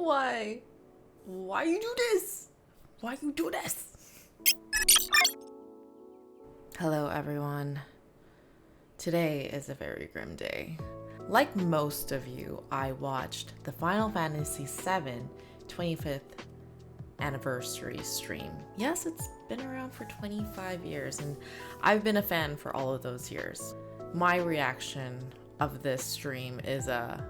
Why? Why you do this? Why you do this? Hello everyone. Today is a very grim day. Like most of you, I watched the Final Fantasy VII 25th anniversary stream. Yes, it's been around for 25 years and I've been a fan for all of those years. My reaction of this stream is a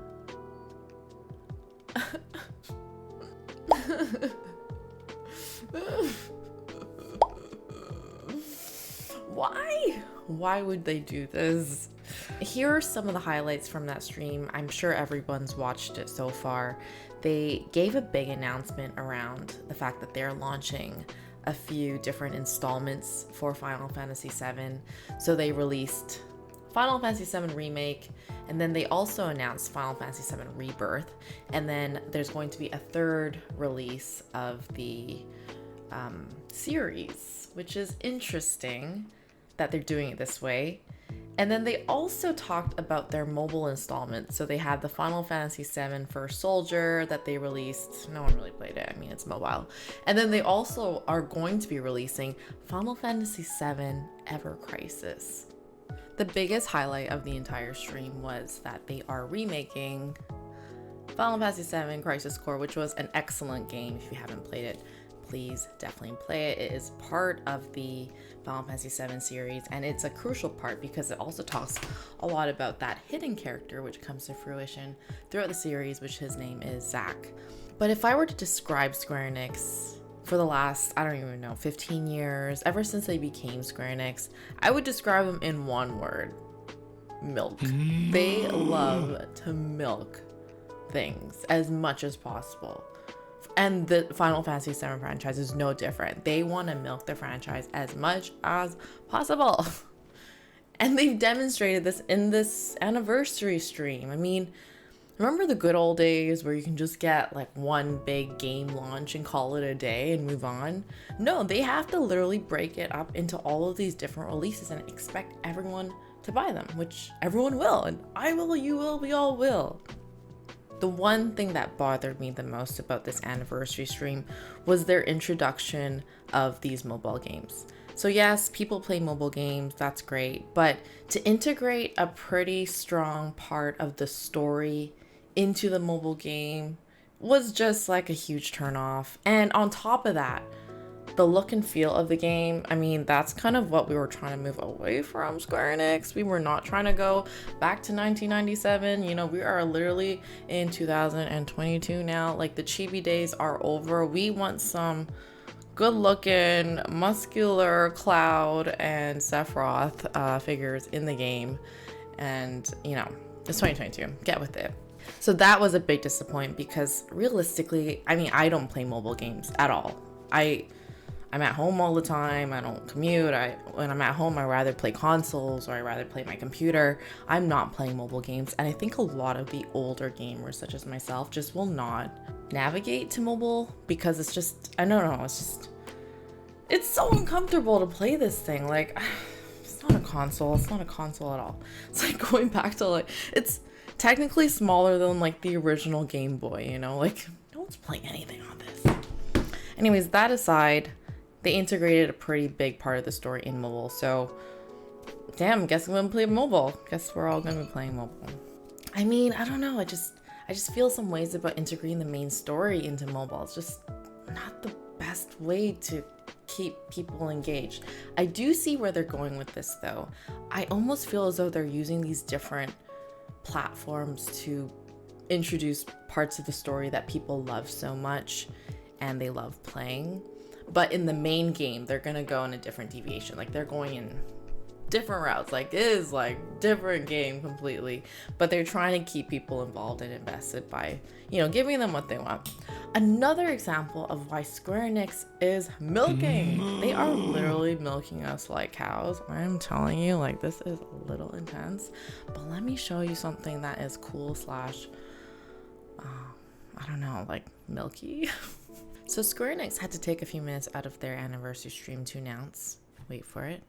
Why would they do this? Here are some of the highlights from that stream. I'm sure everyone's watched it so far. They gave a big announcement around the fact that they're launching a few different installments for Final Fantasy VII. So they released Final Fantasy VII Remake, and then they also announced Final Fantasy VII Rebirth, and then there's going to be a third release of the series, which is interesting that they're doing it this way. And then they also talked about their mobile installments. So they had the Final Fantasy VII First Soldier that they released. No one really played it. I mean, it's mobile. And then they also are going to be releasing Final Fantasy VII Ever Crisis. The biggest highlight of the entire stream was that they are remaking Final Fantasy VII Crisis Core, which was an excellent game. If you haven't played it, please definitely play it. It is part of the Final Fantasy VII series, and it's a crucial part because it also talks a lot about that hidden character which comes to fruition throughout the series, which his name is Zack. But if I were to describe Square Enix for the last, I don't even know, 15 years, ever since they became Square Enix, I would describe them in one word: milk. They love to milk things as much as possible. And the Final Fantasy VII franchise is no different. They want to milk the franchise as much as possible. And they've demonstrated this in this anniversary stream. I mean, remember the good old days where you can just get like one big game launch and call it a day and move on? No, they have to literally break it up into all of these different releases and expect everyone to buy them, which everyone will. And I will, you will, we all will. The one thing that bothered me the most about this anniversary stream was their introduction of these mobile games. So yes, people play mobile games, that's great, but to integrate a pretty strong part of the story into the mobile game was just like a huge turnoff. And on top of that, the look and feel of the game, I mean, that's kind of what we were trying to move away from, Square Enix. We were not trying to go back to 1997. You know, we are literally in 2022 now. Like, the chibi days are over. We want some good looking, muscular Cloud and Sephiroth figures in the game. And, you know, it's 2022. Get with it. So that was a big disappointment because realistically, I mean, I don't play mobile games at all. I'm at home all the time. I don't commute. When I'm at home, I rather play consoles or I rather play my computer. I'm not playing mobile games. And I think a lot of the older gamers, such as myself, just will not navigate to mobile because it's just, I don't know, it's so uncomfortable to play this thing. Like, it's not a console. It's not a console at all. It's like going back to like, it's technically smaller than like the original Game Boy, you know? Like, no one's playing anything on this. Anyways, that aside, they integrated a pretty big part of the story in mobile. So, damn, guess I'm gonna play mobile. Guess we're all gonna be playing mobile. I mean, I don't know. I just feel some ways about integrating the main story into mobile. It's just not the best way to keep people engaged. I do see where they're going with this though. I almost feel as though they're using these different platforms to introduce parts of the story that people love so much and they love playing. But in the main game, they're gonna go in a different deviation. Like, they're going in different routes. Like, it is like different game completely. But they're trying to keep people involved and invested by, you know, giving them what they want. Another example of why Square Enix is milking. They are literally milking us like cows. I'm telling you, like, this is a little intense. But let me show you something that is cool slash, I don't know, like milky. So Square Enix had to take a few minutes out of their anniversary stream to announce, wait for it,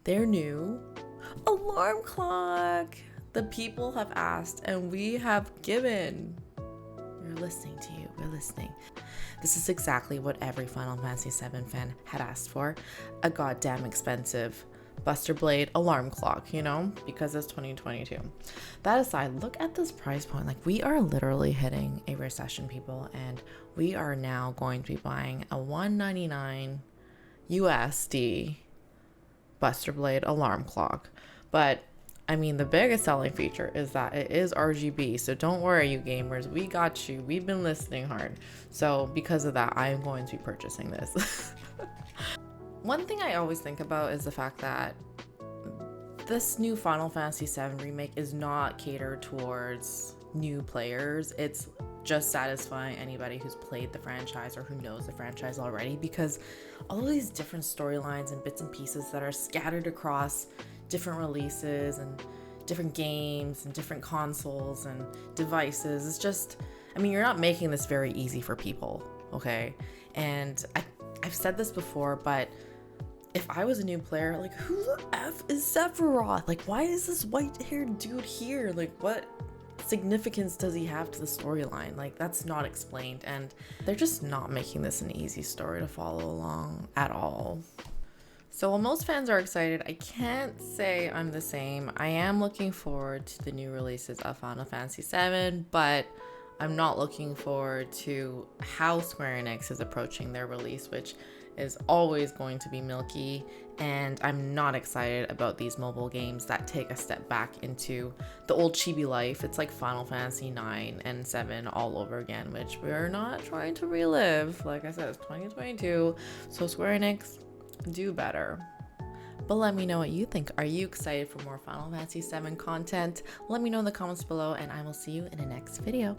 their new alarm clock. The people have asked and we have given. We're listening to you. We're listening. This is exactly what every Final Fantasy VII fan had asked for. A goddamn expensive Buster Blade alarm clock, you know, because it's 2022. That aside, look at this price point. Like, we are literally hitting a recession, people, and we are now going to be buying a $199 USD Buster Blade alarm clock. But I mean, the biggest selling feature is that it is RGB. So don't worry, you gamers. We got you. We've been listening hard. So because of that, I am going to be purchasing this. One thing I always think about is the fact that this new Final Fantasy VII remake is not catered towards new players. It's just satisfying anybody who's played the franchise or who knows the franchise already, because all of these different storylines and bits and pieces that are scattered across different releases and different games and different consoles and devices, it's just, I mean, you're not making this very easy for people, okay? And I've said this before, but if I was a new player, like, who the F is Sephiroth? Like, why is this white-haired dude here? Like, what significance does he have to the storyline? Like, that's not explained, and they're just not making this an easy story to follow along at all. So while most fans are excited, I can't say I'm the same. I am looking forward to the new releases of Final Fantasy VII, but I'm not looking forward to how Square Enix is approaching their release, which is always going to be milky, and I'm not excited about these mobile games that take a step back into the old chibi life. It's like Final Fantasy IX and 7 all over again, which we're not trying to relive. Like I said, it's 2022, so Square Enix, do better. But let me know what you think. Are you excited for more Final Fantasy VII content? Let me know in the comments below, and I will see you in the next video.